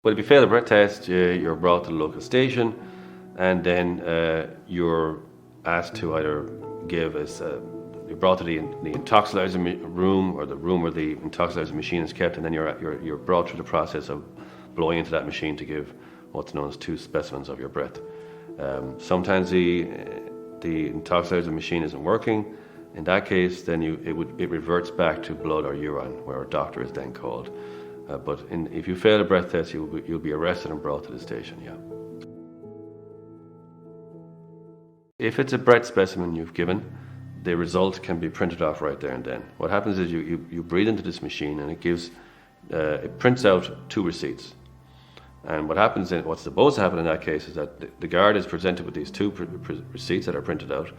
Well, if you fail a breath test, you're brought to the local station, and then you're asked to either give us. You're brought to the intoxilizer room, or the room where the intoxilizer machine is kept, and then you're brought through the process of blowing into that machine to give what's known as 2 specimens of your breath. Sometimes the intoxilizer machine isn't working. In that case, then it reverts back to blood or urine, where a doctor is then called. But if you fail a breath test, you'll be arrested and brought to the station. Yeah. If it's a breath specimen you've given, the result can be printed off right there and then. What happens is you breathe into this machine, and it prints out 2 receipts. And what's supposed to happen in that case is that the guard is presented with these 2 receipts that are printed out.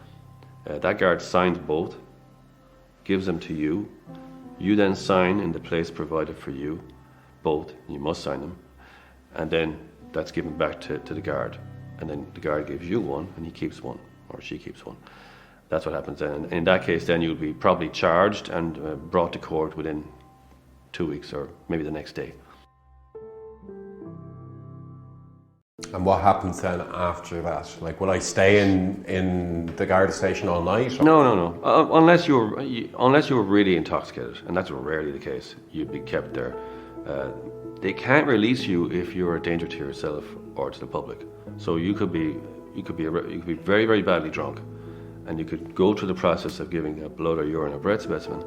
That guard signs both, gives them to you. You then sign in the place provided for you, both. You must sign them. And then that's given back to the guard. And then the guard gives you one, and he keeps one, or she keeps one. That's what happens then. In that case, then you'll be probably charged and brought to court within 2 weeks, or maybe the next day. And what happens then after that? Like, will I stay in the guard station all night? Or? No. Unless you were really intoxicated, and that's rarely the case, you'd be kept there. They can't release you if you're a danger to yourself or to the public. So you could be very, very badly drunk, and you could go through the process of giving a blood or urine or breath specimen.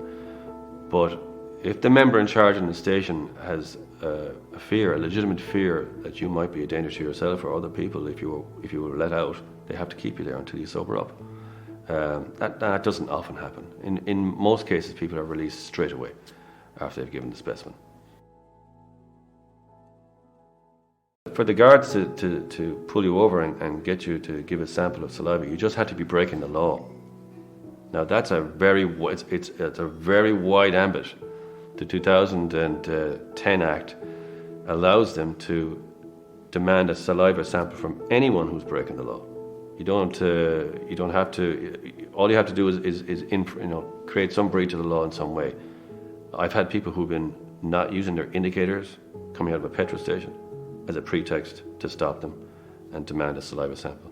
But if the member in charge in the station has a legitimate fear that you might be a danger to yourself or other people if you were let out, they have to keep you there until you sober up. That doesn't often happen. In most cases, people are released straight away after they've given the specimen. For the guards to pull you over and get you to give a sample of saliva, you just had to be breaking the law. Now that's a very wide ambit. The 2010 Act allows them to demand a saliva sample from anyone who's breaking the law. You don't have to. All you have to do is create some breach of the law in some way. I've had people who've been not using their indicators coming out of a petrol station as a pretext to stop them and demand a saliva sample,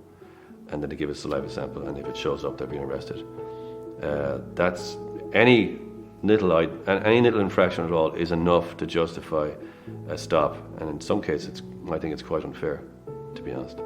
and then they give a saliva sample, and if it shows up, they're being arrested. That's any little infraction at all is enough to justify a stop, and in some cases, I think it's quite unfair, to be honest.